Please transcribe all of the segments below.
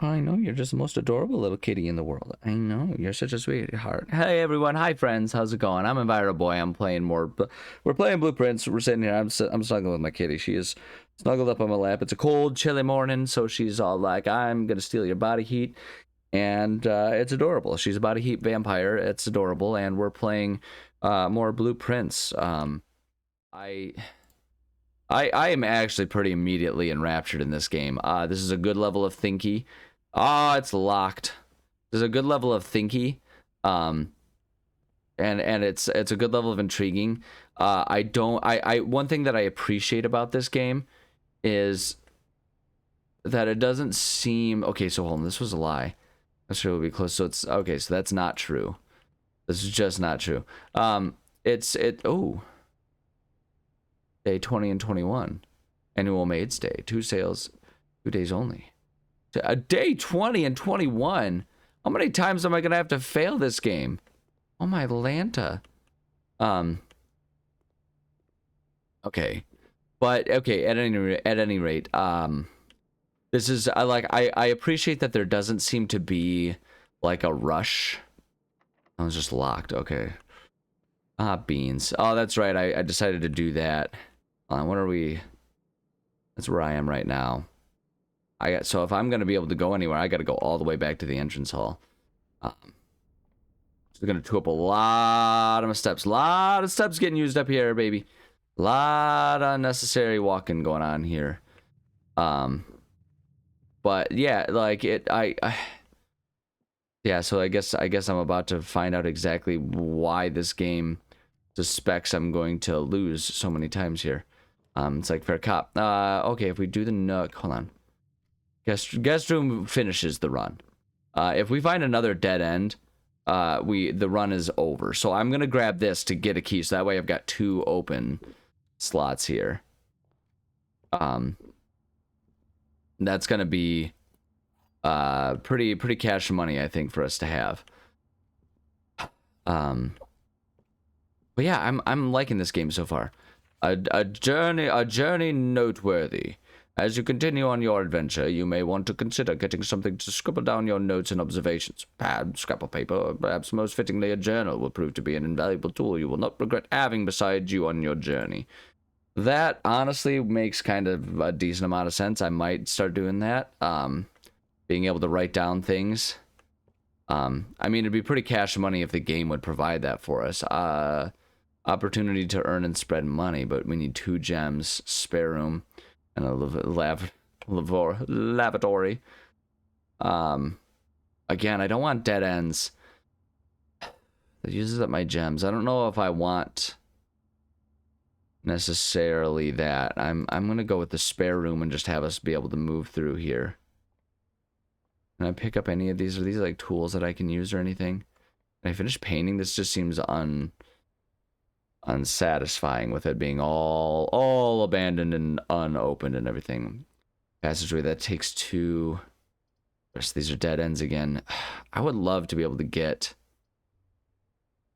I know, you're just the most adorable little kitty in the world. I know, you're such a sweetheart. Hey everyone, hi friends, how's it going? I'm Enviro Boy. I'm playing more. We're playing Blueprints. We're sitting here. I'm snuggling with my kitty. She is snuggled up on my lap. It's a cold, chilly morning, so she's all like, "I'm gonna steal your body heat," and it's adorable. She's a body heat vampire. It's adorable, and we're playing more Blueprints. I. I am actually pretty immediately enraptured in this game. This is a good level of thinky. It's locked. There's a good level of thinky, and it's a good level of intriguing. One thing that I appreciate about this game is that it doesn't seem okay. So hold on, this was a lie. I'm sure it'll be close. So it's okay. So that's not true. This is just not true. Oh, day 20 and 21, annual Maids Day, 2 sales, 2 days only. A day 20 and 21. How many times am I gonna have to fail this game? Oh my Lanta. Okay, but okay. At any rate, this is I appreciate that there doesn't seem to be like a rush. I was just locked. Okay. Beans. Oh, that's right. I decided to do that. What are we? That's where I am right now. So if I'm gonna be able to go anywhere, I got to go all the way back to the entrance hall. So gonna chew up a lot of steps. A lot of steps getting used up here, baby. A lot of unnecessary walking going on here. But yeah, like yeah. So I guess I'm about to find out exactly why this game suspects I'm going to lose so many times here. It's like fair cop. Okay, if we do the nook, hold on. Guest room finishes the run. If we find another dead end, the run is over. So I'm gonna grab this to get a key. So that way I've got 2 open slots here. That's gonna be pretty cash money, I think, for us to have. But yeah, I'm liking this game so far. A journey noteworthy. As you continue on your adventure, you may want to consider getting something to scribble down your notes and observations. Pad, scrap of paper, or perhaps most fittingly a journal will prove to be an invaluable tool you will not regret having beside you on your journey. That honestly makes kind of a decent amount of sense. I might start doing that. Being able to write down things. I mean, it'd be pretty cash money if the game would provide that for us. Opportunity to earn and spread money, but we need 2 gems, spare room, and a lavatory. Again, I don't want dead ends. That uses up my gems. I don't know if I want necessarily that. I'm gonna go with the spare room and just have us be able to move through here. Can I pick up any of these? Are these like tools that I can use or anything? Can I finish painting? This just seems unsatisfying with it being all abandoned and unopened and everything. Passageway that takes 2. These are dead ends again. I would love to be able to get.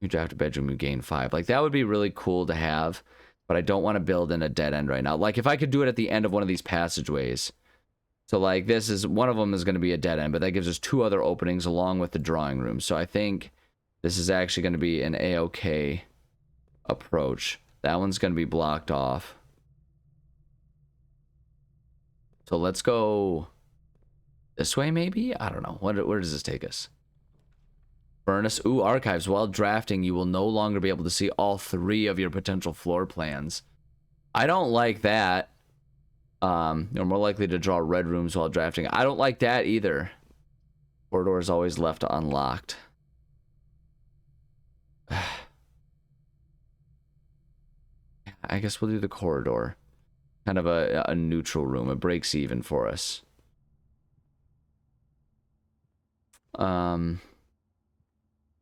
You draft a bedroom, you gain 5. Like that would be really cool to have, but I don't want to build in a dead end right now. Like if I could do it at the end of one of these passageways. So like this is one of them is going to be a dead end, but that gives us 2 other openings along with the drawing room. So I think this is actually going to be an A-OK approach. That one's going to be blocked off. So let's go this way maybe? I don't know. Where does this take us? Furnace. Ooh, archives. While drafting, you will no longer be able to see all 3 of your potential floor plans. I don't like that. You're more likely to draw red rooms while drafting. I don't like that either. Corridor is always left unlocked. I guess we'll do the corridor. Kind of a neutral room. It breaks even for us.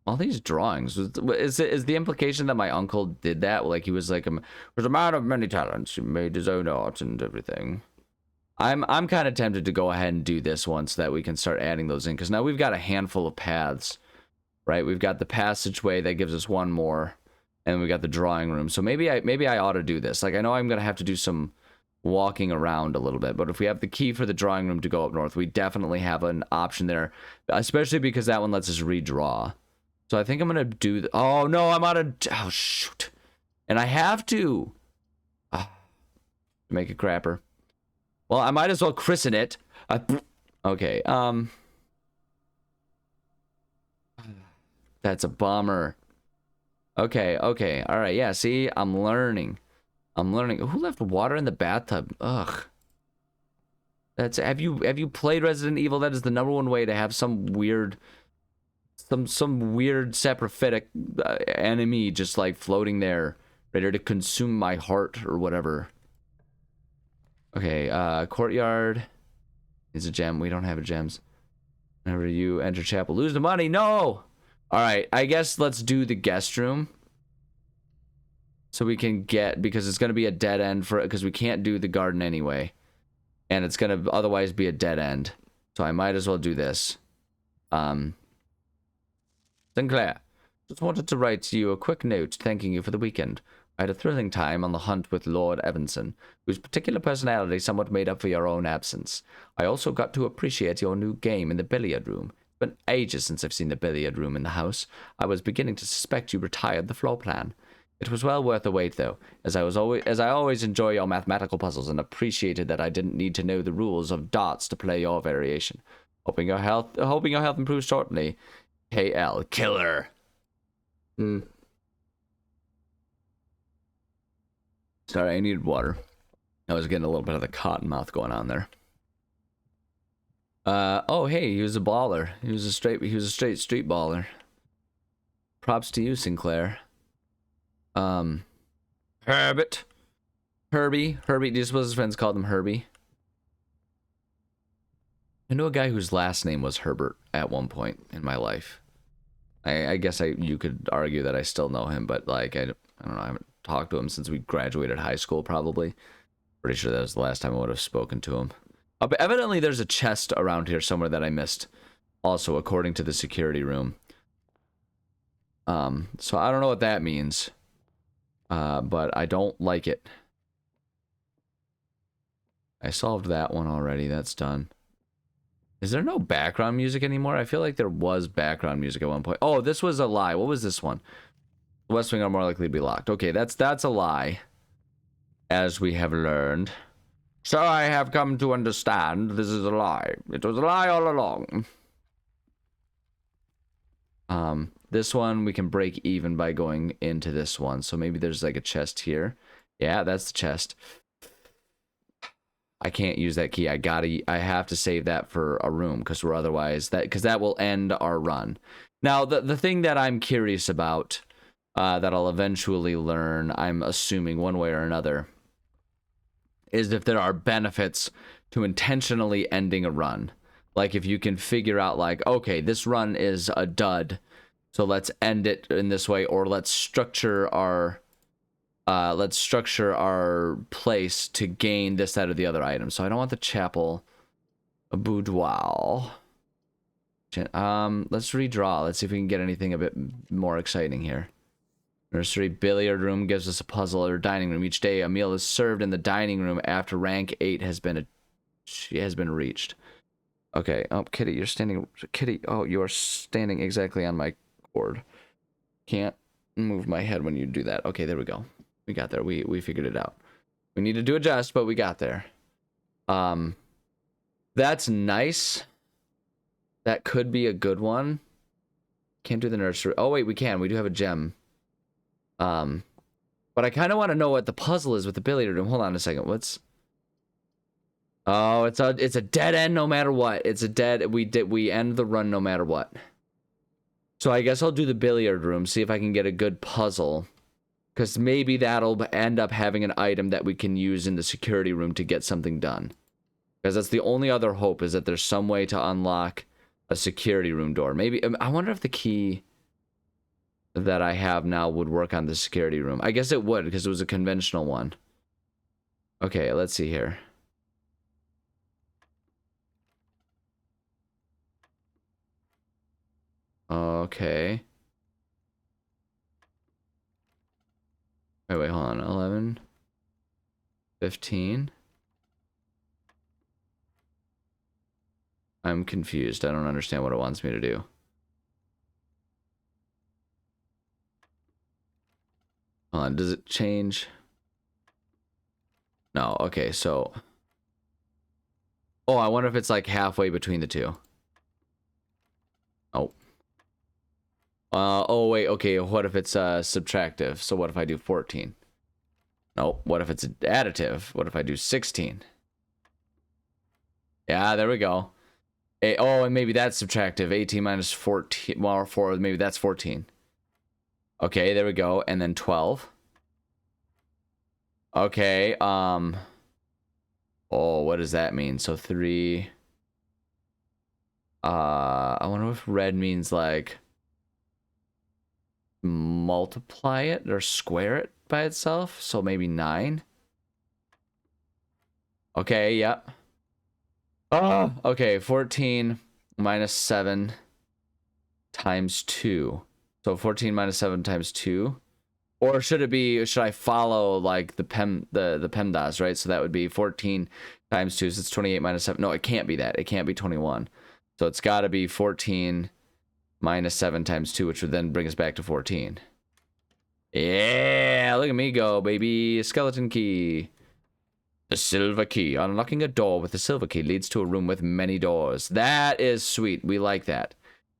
All these drawings. Is the implication that my uncle did that? Like he was like was a man of many talents. He made his own art and everything. I'm kind of tempted to go ahead and do this one so that we can start adding those in, because now we've got a handful of paths, right? We've got the passageway that gives us 1 more, and we got the drawing room. So maybe I ought to do this. Like I know I'm gonna have to do some walking around a little bit. But if we have the key for the drawing room to go up north, we definitely have an option there, especially because that one lets us redraw. So I think I'm gonna do the, oh no, I'm out of, oh shoot, and I have to make a crapper. Well, I might as well christen it. Okay, that's a bummer. Okay, okay, all right, yeah. See, I'm learning. Who left water in the bathtub? Ugh. That's, have you played Resident Evil? That is the #1 way to have some weird saprophytic enemy just like floating there, ready to consume my heart or whatever. Okay, courtyard is a gem. We don't have a gems. Whenever you enter chapel, lose the money. No. All right, I guess let's do the guest room. So we can get, because it's gonna be a dead end for, because we can't do the garden anyway, and it's gonna otherwise be a dead end. So I might as well do this. Sinclair, just wanted to write you a quick note thanking you for the weekend. I had a thrilling time on the hunt with Lord Evanson, whose particular personality somewhat made up for your own absence. I also got to appreciate your new game in the billiard room. It's been ages since I've seen the billiard room in the house. I was beginning to suspect you retired the floor plan. It was well worth the wait, though, as I always enjoy your mathematical puzzles and appreciated that I didn't need to know the rules of dots to play your variation. Hoping your health improves shortly. KL Killer. Sorry, I needed water. I was getting a little bit of the cotton mouth going on there. Oh hey, he was a baller. He was a straight street baller. Props to you, Sinclair. Herbie. This was his friends called him Herbie. I know a guy whose last name was Herbert at one point in my life. I guess you could argue that I still know him, but like I don't know, I haven't talked to him since we graduated high school, probably. Pretty sure that was the last time I would have spoken to him. But evidently there's a chest around here somewhere that I missed, also according to the security room. So I don't know what that means, but I don't like it. I solved that one already. That's done. Is there no background music anymore? I feel like there was background music at one point. Oh, this was a lie. What was this one? The West Wing are more likely to be locked. Okay, that's a lie, as we have learned. So I have come to understand this is a lie. It was a lie all along. This one we can break even by going into this one. So maybe there's like a chest here. Yeah, that's the chest. I can't use that key. I have to save that for a room because that will end our run. Now, the thing that I'm curious about, that I'll eventually learn, I'm assuming one way or another, is if there are benefits to intentionally ending a run. Like if you can figure out like, okay, this run is a dud, so let's end it in this way, or let's structure our place to gain this, that, or the other item. So I don't want the chapel, a boudoir. Let's redraw. Let's see if we can get anything a bit more exciting here. Nursery billiard room gives us a puzzle, or dining room. Each day, a meal is served in the dining room after rank 8 has been reached. Okay. Oh, Kitty, you're standing. Kitty, oh, you are standing exactly on my cord. Can't move my head when you do that. Okay, there we go. We got there. We figured it out. We needed to adjust, but we got there. That's nice. That could be a good one. Can't do the nursery. Oh wait, we can. We do have a gem. But I kind of want to know what the puzzle is with the billiard room. Hold on a second. Oh, it's a dead end no matter what. It's a dead. We end the run no matter what. So I guess I'll do the billiard room. See if I can get a good puzzle. Because maybe that'll end up having an item that we can use in the security room to get something done. Because that's the only other hope, is that there's some way to unlock a security room door. Maybe, I wonder if the key that I have now would work on the security room. I guess it would, because it was a conventional one. Okay, let's see here. Okay. Wait, hold on. 11. 15. I'm confused. I don't understand what it wants me to do. Hold on, does it change? No, okay, so... Oh, I wonder if it's like halfway between the two. Oh. Oh, wait, okay, what if it's subtractive? So what if I do 14? No, what if it's additive? What if I do 16? Yeah, there we go. Oh, and maybe that's subtractive. 18 minus 14. Well, 4, maybe that's 14. Okay, there we go. And then 12. Okay, oh, what does that mean? So 3. I wonder if red means like multiply it or square it by itself. So maybe 9. Okay, yep. Oh, okay, 14 minus 7 times 2. So 14 minus 7 times 2. Or should it be, should I follow like the PEMDAS, right? So that would be 14 times 2, so it's 28 minus 7. No, it can't be that. It can't be 21. So it's got to be 14 minus 7 times 2, which would then bring us back to 14. Yeah, look at me go, baby. Skeleton key. The silver key. Unlocking a door with the silver key leads to a room with many doors. That is sweet. We like that.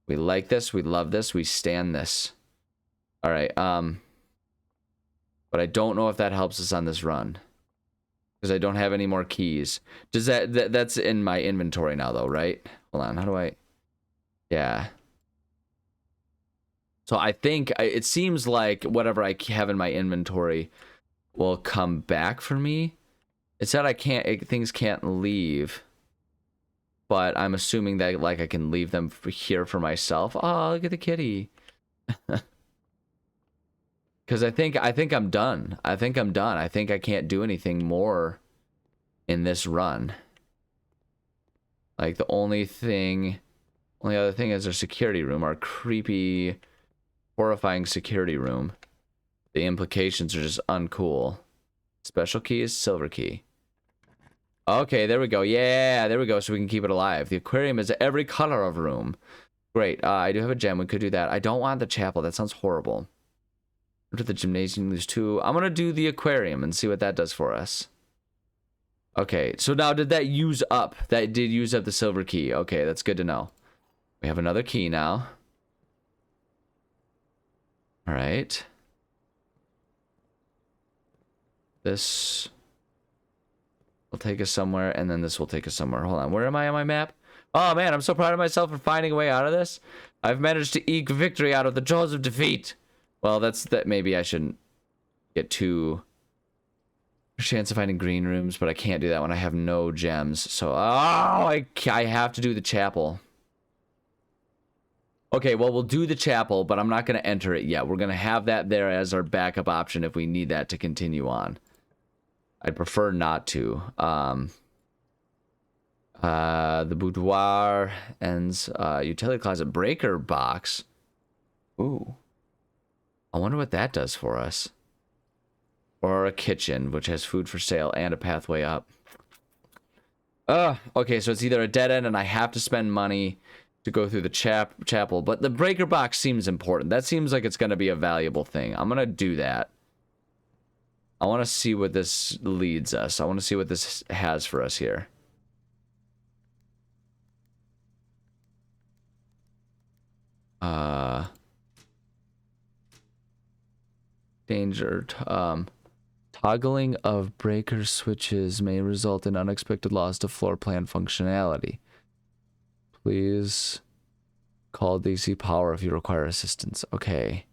We like this. We love this. We stand this. All right. But I don't know if that helps us on this run. Because I don't have any more keys. Does that's in my inventory now, though, right? Hold on. How do I... Yeah. So I think... It seems like whatever I have in my inventory will come back for me. It said I can't... Things can't leave. But I'm assuming that like I can leave them here for myself. Oh, look at the kitty. Because I think I'm done. I think I'm done. I think I can't do anything more in this run. Like the only other thing is our security room, our creepy, horrifying security room. The implications are just uncool. Special key is silver key. Okay, there we go. Yeah, there we go. So we can keep it alive. The aquarium is every color of room. Great. I do have a gem. We could do that. I don't want the chapel. That sounds horrible. To the gymnasium, there's 2. I'm gonna do the aquarium and see what that does for us. Okay, so now did that use up? That did use up the silver key. Okay, that's good to know. We have another key now. All right. This will take us somewhere, and then this will take us somewhere. Hold on, where am I on my map? Oh man, I'm so proud of myself for finding a way out of this. I've managed to eke victory out of the jaws of defeat. Well, that maybe I shouldn't get too... Chance of finding green rooms, but I can't do that when I have no gems. So, I have to do the chapel. Okay, well, we'll do the chapel, but I'm not going to enter it yet. We're going to have that there as our backup option if we need that to continue on. I'd prefer not to. The boudoir ends. Utility closet breaker box. Ooh. I wonder what that does for us. Or a kitchen, which has food for sale and a pathway up. Okay, so it's either a dead end and I have to spend money to go through the chapel, but the breaker box seems important. That seems like it's going to be a valuable thing. I'm going to do that. I want to see what this leads us. I want to see what this has for us here. Danger. Toggling of breaker switches may result in unexpected loss to floor plan functionality. Please call DC Power if you require assistance. Okay.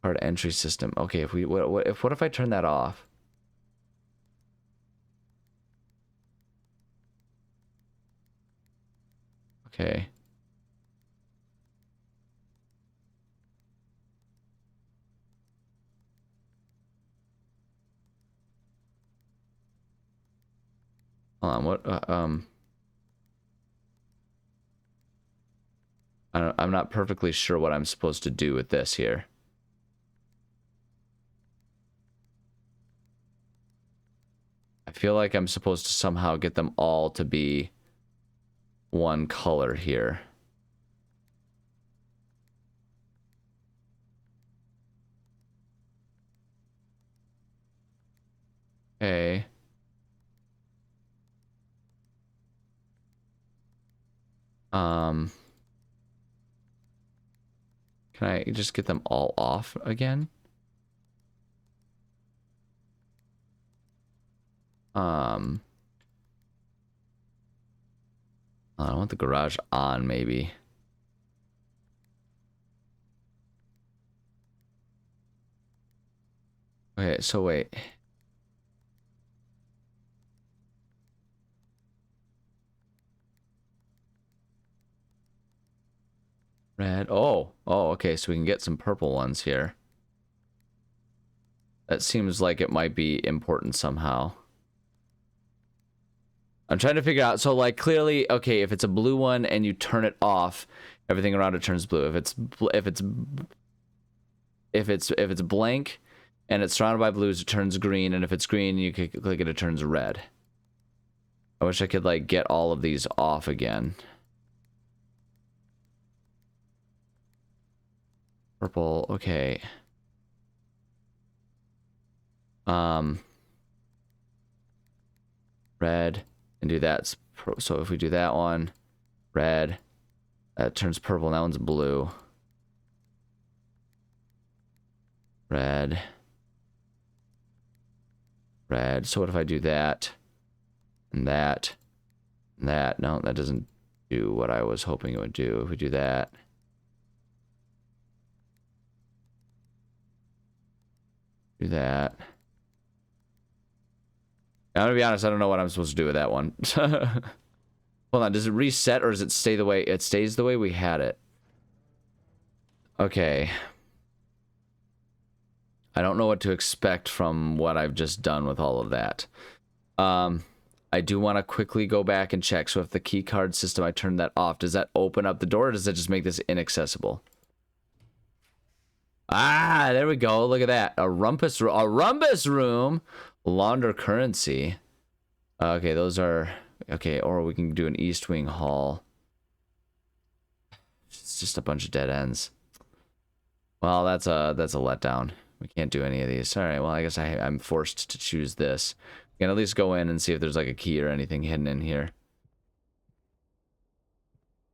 Card entry system. Okay, if we what if I turn that off? Okay. Hold on, what I'm not perfectly sure what I'm supposed to do with this here. I feel like I'm supposed to somehow get them all to be one color here. Okay. Can I just get them all off again? I want the garage on, maybe. Okay, so wait. Red. Oh, okay, so we can get some purple ones here. That seems like it might be important somehow. I'm trying to figure out, so like clearly, okay, if it's a blue one and you turn it off, everything around it turns blue. If it's blank and it's surrounded by blues, it turns green, and if it's green, you click it, it turns red. I wish I could like get all of these off again. Purple, okay. Red, and do that. So if we do that one, red, that turns purple, and that one's blue. Red. Red. So what if I do that, and that, and that? No, that doesn't do what I was hoping it would do. If we do that. Do that. I'm gonna be honest, I don't know what I'm supposed to do with that one. Hold on, does it reset or does it stay the way it stays the way we had it? Okay. I don't know what to expect from what I've just done with all of that. I do want to quickly go back and check. So if the key card system, I turn that off, does that open up the door or does that just make this inaccessible? Ah, there we go. Look at that. A rumpus room. Launder currency. Okay, those are... Okay, or we can do an East Wing hall. It's just a bunch of dead ends. Well, that's a letdown. We can't do any of these. All right, well, I guess I'm forced to choose this. We can at least go in and see if there's like a key or anything hidden in here.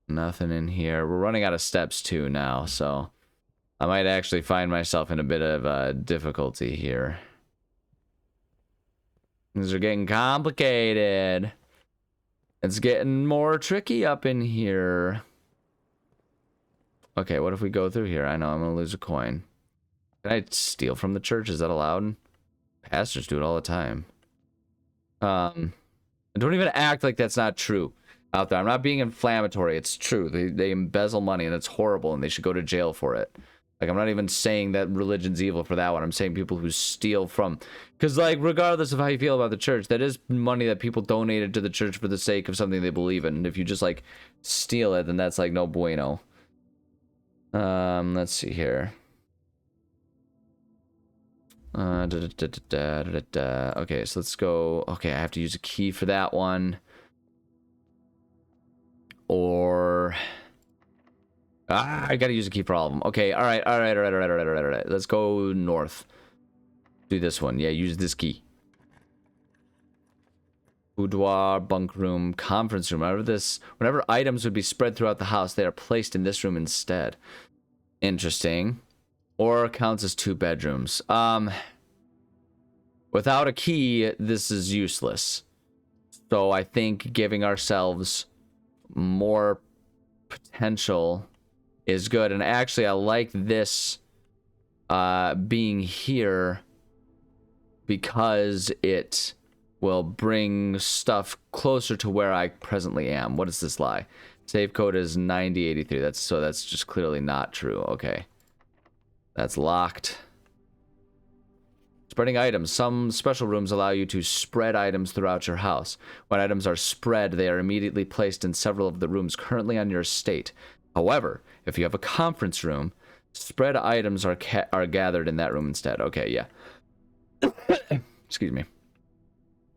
Nothing in here. We're running out of steps too now, so... I might actually find myself in a bit of difficulty here. Things are getting complicated. It's getting more tricky up in here. Okay, what if we go through here? I know I'm gonna lose a coin. Can I steal from the church? Is that allowed? Pastors do it all the time. Don't even act like that's not true out there. I'm not being inflammatory. It's true. They embezzle money and it's horrible and they should go to jail for it. Like, I'm not even saying that religion's evil for that one. I'm saying people who steal from... Because, like, regardless of how you feel about the church, that is money that people donated to the church for the sake of something they believe in. And if you just, like, steal it, then that's, like, no bueno. Let's see here. Okay, so let's go... Okay, I have to use a key for that one. Or... I gotta use a key for all of them. Okay, all right. Let's go north. Do this one. Yeah, use this key. Boudoir, bunk room, conference room. Whenever items would be spread throughout the house, they are placed in this room instead. Interesting. Or counts as 2 bedrooms. Without a key, this is useless. So I think giving ourselves more potential is good. And actually, I like this being here because it will bring stuff closer to where I presently am. What does this lie? Save code is 9083. That's just clearly not true. Okay. That's locked. Spreading items. Some special rooms allow you to spread items throughout your house. When items are spread, they are immediately placed in several of the rooms currently on your estate. However, if you have a conference room, spread items are gathered in that room instead. Okay, yeah. Excuse me.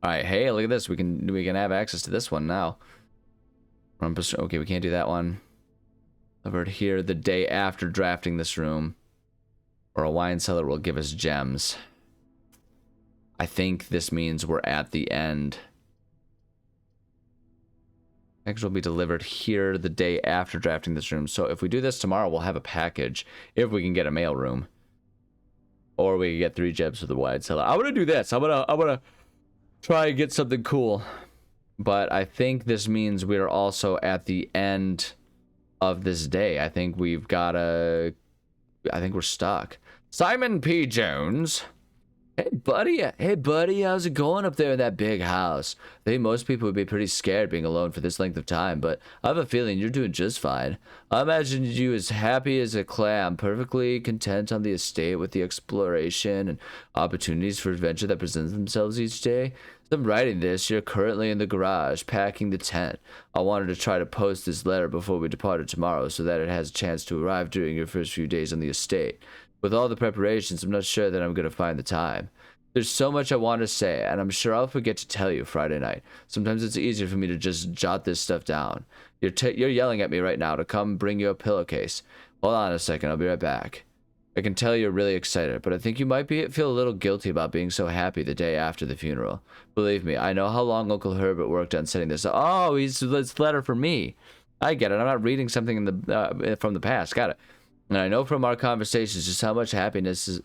All right, hey, look at this. We can have access to this one now. Okay, we can't do that one. Delivered here the day after drafting this room. Or a wine cellar will give us gems. I think this means we're at the end. Package will be delivered here the day after drafting this room. So if we do this tomorrow, we'll have a package. If we can get a mail room. Or we can get 3 gems for the wine cellar. I'm gonna do this. I'm gonna try and get something cool. But I think this means we're also at the end of this day. I think we've gotta... I think we're stuck. Simon P. Jones. Hey buddy, how's it going up there in that big house? I think most people would be pretty scared being alone for this length of time, but I have a feeling you're doing just fine. I imagine you as happy as a clam, perfectly content on the estate with the exploration and opportunities for adventure that present themselves each day. As I'm writing this, you're currently in the garage, packing the tent. I wanted to try to post this letter before we departed tomorrow so that it has a chance to arrive during your first few days on the estate. With all the preparations, I'm not sure that I'm going to find the time. There's so much I want to say, and I'm sure I'll forget to tell you Friday night. Sometimes it's easier for me to just jot this stuff down. You're yelling at me right now to come bring you a pillowcase. Hold on a second, I'll be right back. I can tell you're really excited, but I think you might feel a little guilty about being so happy the day after the funeral. Believe me, I know how long Uncle Herbert worked on setting this up. Oh, it's a letter for me. I get it. I'm not reading something from the past. Got it. And I know from our conversations just how much happiness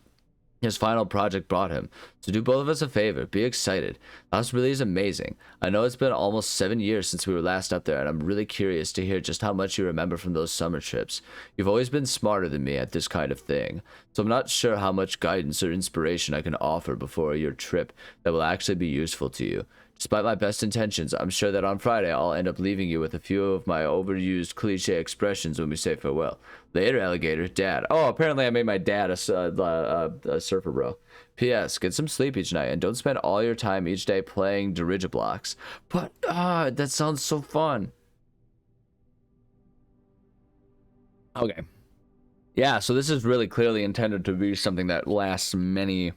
his final project brought him. So do both of us a favor. Be excited. The house really is amazing. I know it's been almost 7 years since we were last up there, and I'm really curious to hear just how much you remember from those summer trips. You've always been smarter than me at this kind of thing, so I'm not sure how much guidance or inspiration I can offer before your trip that will actually be useful to you. Despite my best intentions, I'm sure that on Friday I'll end up leaving you with a few of my overused cliche expressions when we say farewell. Later, alligator. Dad. Oh, apparently I made my dad a surfer bro. P.S. Get some sleep each night and don't spend all your time each day playing dirigiblocks. But, that sounds so fun. Okay. Yeah, so this is really clearly intended to be something that lasts many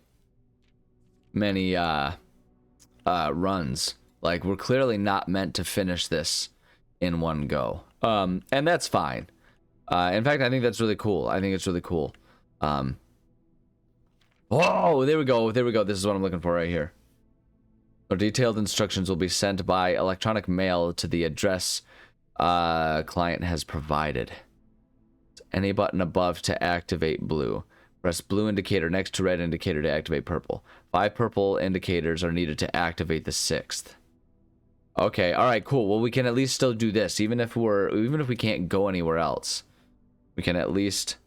runs. Like, we're clearly not meant to finish this in one go. And that's fine. In fact, I think that's really cool. I think it's really cool. Oh, there we go. There we go. This is what I'm looking for right here. So detailed instructions will be sent by electronic mail to the address client has provided. Any button above to activate blue. Press blue indicator next to red indicator to activate purple. 5 purple indicators are needed to activate the 6th. Okay, all right, cool. Well, we can at least still do this, even if we can't go anywhere else. We can at least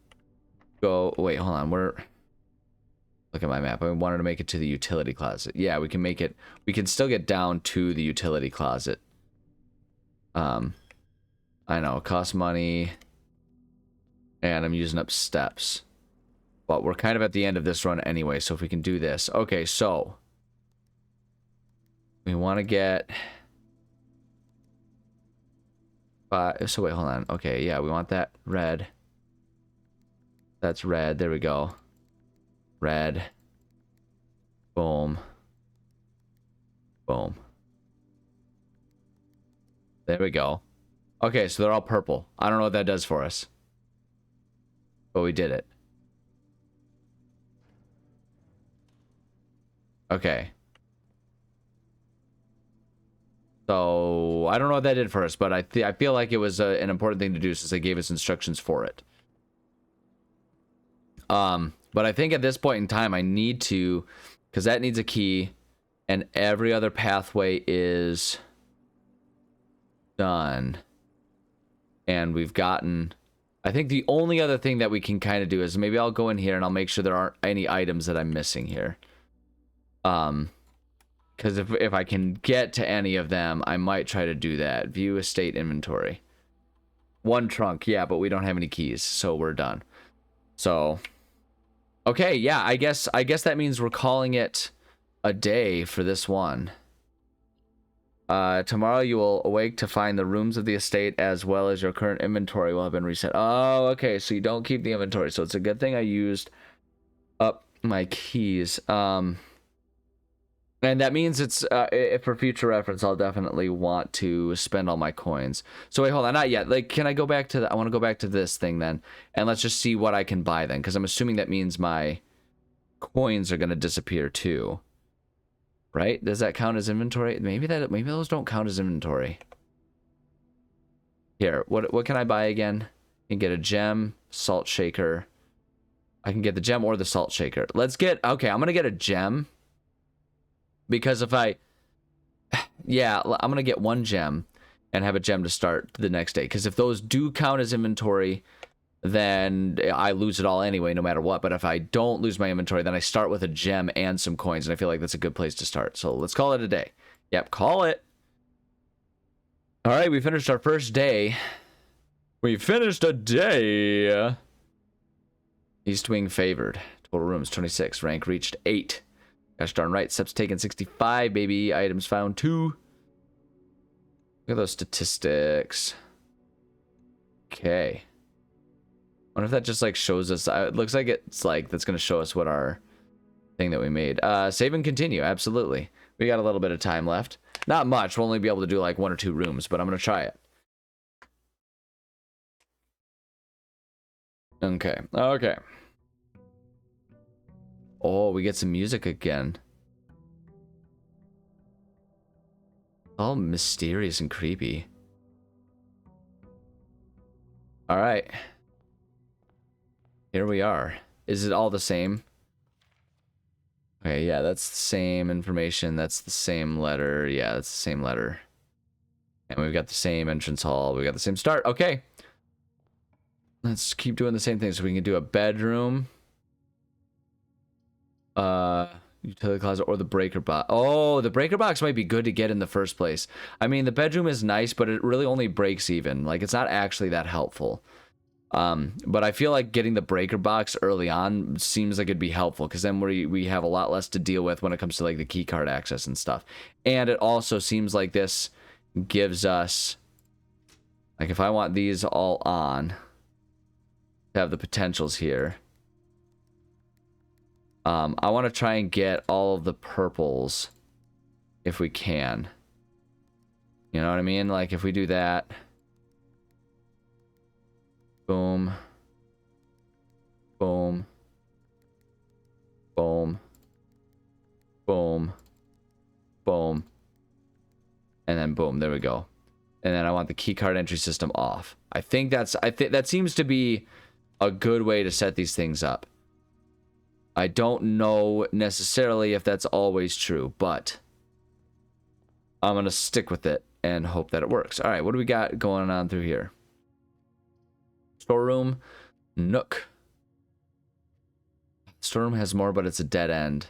go. Wait, hold on. Look at my map. I wanted to make it to the utility closet. Yeah, we can make it. We can still get down to the utility closet. I know it costs money, and I'm using up steps. But we're kind of at the end of this run anyway, so if we can do this. Okay, so we want to get... so wait, hold on. Okay, yeah, we want that red. That's red. There we go. Red. Boom. Boom. There we go. Okay, so they're all purple. I don't know what that does for us. But we did it. Okay. So, I don't know what that did for us, but I feel like it was an important thing to do since they gave us instructions for it. But I think at this point in time, I need to, because that needs a key, and every other pathway is done. And we've gotten... I think the only other thing that we can kind of do is maybe I'll go in here and I'll make sure there aren't any items that I'm missing here. Because if I can get to any of them, I might try to do that. View estate inventory. 1 trunk, yeah, but we don't have any keys, so we're done. So, okay, yeah, I guess that means we're calling it a day for this one. Tomorrow you will awake to find the rooms of the estate as well as your current inventory will have been reset. Oh, okay, so you don't keep the inventory, so it's a good thing I used up my keys. And that means it's if for future reference, I'll definitely want to spend all my coins. So wait, hold on, not yet. Like, can I go back to I want to go back to this thing then, and let's just see what I can buy then, because I'm assuming that means my coins are gonna disappear too, right? Does that count as inventory? Maybe those don't count as inventory. Here, what can I buy again? I can get a gem, salt shaker. I can get the gem or the salt shaker. Let's get, okay, I'm gonna get a gem. Because if yeah, I'm going to get one gem and have a gem to start the next day. Because if those do count as inventory, then I lose it all anyway, no matter what. But if I don't lose my inventory, then I start with a gem and some coins. And I feel like that's a good place to start. So let's call it a day. Yep, call it. All right, we finished our first day. We finished a day. East Wing favored. Total rooms 26. Rank reached 8. Gosh darn right. Steps taken 65, baby. Items found 2. Look at those statistics. Okay. Wonder if that just like shows us. It looks like it's like that's going to show us what our thing that we made. Save and continue. Absolutely. We got a little bit of time left. Not much. We'll only be able to do like 1 or 2 rooms, but I'm going to try it. Okay. Okay. Oh, we get some music again. All mysterious and creepy. All right. Here we are. Is it all the same? Okay, yeah, that's the same information. That's the same letter. Yeah, that's the same letter. And we've got the same entrance hall. We got the same start. Okay. Let's keep doing the same thing. So we can do a bedroom. Utility closet or the breaker box. Oh, the breaker box might be good to get in the first place. I mean, the bedroom is nice, but it really only breaks even. Like, it's not actually that helpful. But I feel like getting the breaker box early on seems like it'd be helpful, because then we have a lot less to deal with when it comes to like the key card access and stuff. And it also seems like this gives us, like, if I want these all on to have the potentials here, I want to try and get all of the purples if we can. You know what I mean? Like, if we do that. Boom. Boom. Boom. Boom. Boom. And then boom. There we go. And then I want the keycard entry system off. I think that seems to be a good way to set these things up. I don't know necessarily if that's always true, but I'm going to stick with it and hope that it works. All right, what do we got going on through here? Storeroom, Nook. Storeroom has more, but it's a dead end.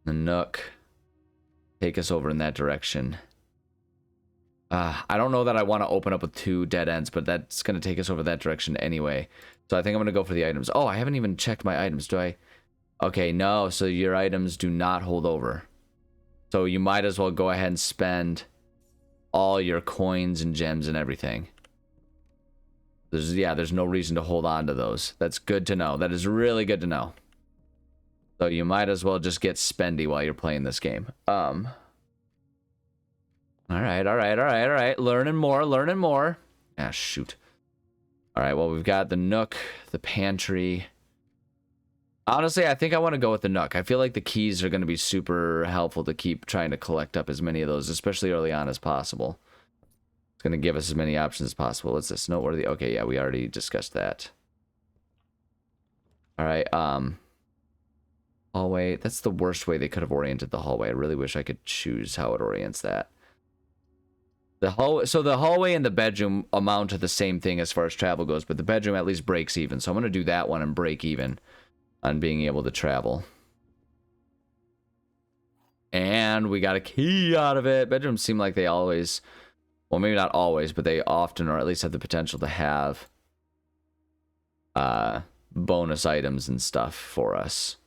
The Nook, take us over in that direction. I don't know that I want to open up with 2 dead ends, but that's going to take us over that direction anyway. So I think I'm going to go for the items. Oh, I haven't even checked my items, do I? Okay, no, so your items do not hold over. So you might as well go ahead and spend all your coins and gems and everything. There's no reason to hold on to those. That's good to know. That is really good to know. So you might as well just get spendy while you're playing this game. All right. Learning more. Ah, shoot. All right, well, we've got the Nook, the pantry. Honestly, I think I want to go with the Nook. I feel like the keys are going to be super helpful to keep trying to collect up as many of those, especially early on, as possible. It's going to give us as many options as possible. What's this? Noteworthy? Okay, yeah, we already discussed that. All right, hallway. That's the worst way they could have oriented the hallway. I really wish I could choose how it orients that. So the hallway and the bedroom amount to the same thing as far as travel goes, but the bedroom at least breaks even. So I'm going to do that one and break even on being able to travel. And we got a key out of it. Bedrooms seem like they always, well, maybe not always, but they often, or at least have the potential to have bonus items and stuff for us,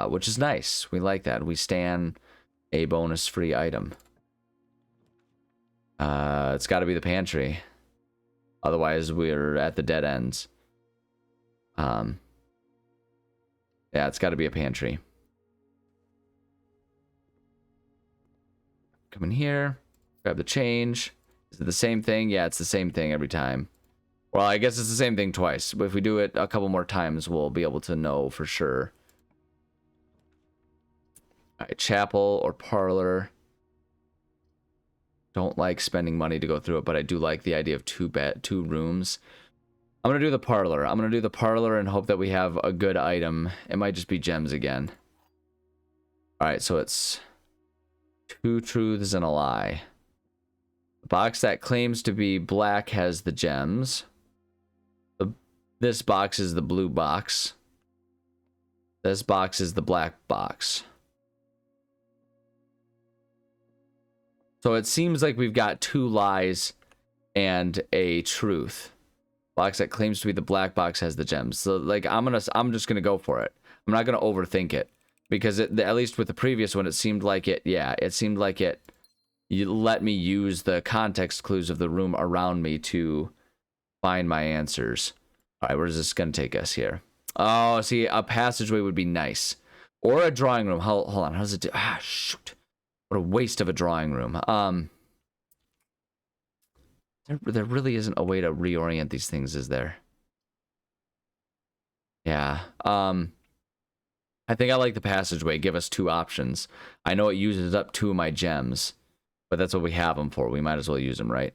which is nice. We like that. We stand a bonus free item. It's got to be the pantry. Otherwise, we're at the dead ends. Yeah, it's got to be a pantry. come in here, grab the change. Is it the same thing? Yeah, it's the same thing every time. Well, I guess it's the same thing twice, but if we do it a couple more times, we'll be able to know for sure. All right, chapel or parlor. Don't like spending money to go through it, but I do like the idea of two rooms. I'm going to do the parlor. I'm going to do the parlor and hope that we have a good item. It might just be gems again. All right, so it's 2 truths and a lie. The box that claims to be black has the gems. This box is the blue box. This box is the black box. So it seems like we've got 2 lies and a truth. Box that claims to be the black box has the gems. So like I'm just gonna go for it. I'm not gonna overthink it because at least with the previous one, it seemed like it. Yeah, it seemed like it. You let me use the context clues of the room around me to find my answers. All right, where's this gonna take us here? Oh, see, a passageway would be nice, or a drawing room. Hold on, how does it do? Ah, shoot! What a waste of a drawing room. There really isn't a way to reorient these things, is there? Yeah. I think I like the passageway. Give us 2 options. I know it uses up 2 of my gems, but that's what we have them for. We might as well use them, right?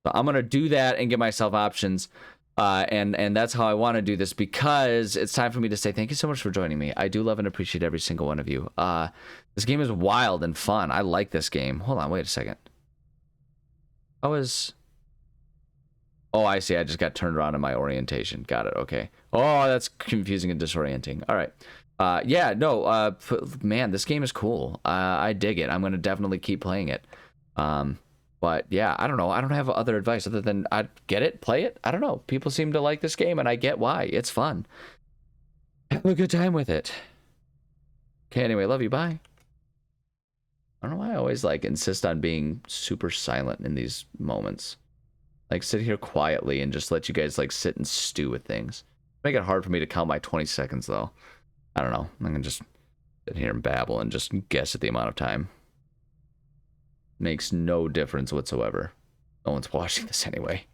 So I'm gonna do that and give myself options. And that's how I want to do this because it's time for me to say thank you so much for joining me. I do love and appreciate every single one of you. This game is wild and fun. I like this game. Hold on, wait a second. Oh, I see. I just got turned around in my orientation. Got it. Okay. Oh, that's confusing and disorienting. All right. Yeah, no, man, this game is cool. I dig it. I'm going to definitely keep playing it. But yeah, I don't know. I don't have other advice other than I get it, play it. I don't know. People seem to like this game, and I get why. It's fun. Have a good time with it. Okay, anyway, love you. Bye. I don't know why I always like insist on being super silent in these moments. Like sit here quietly and just let you guys like sit and stew with things. Make it hard for me to count my 20 seconds though. I don't know. I'm gonna just sit here and babble and just guess at the amount of time. Makes no difference whatsoever. No one's watching this anyway.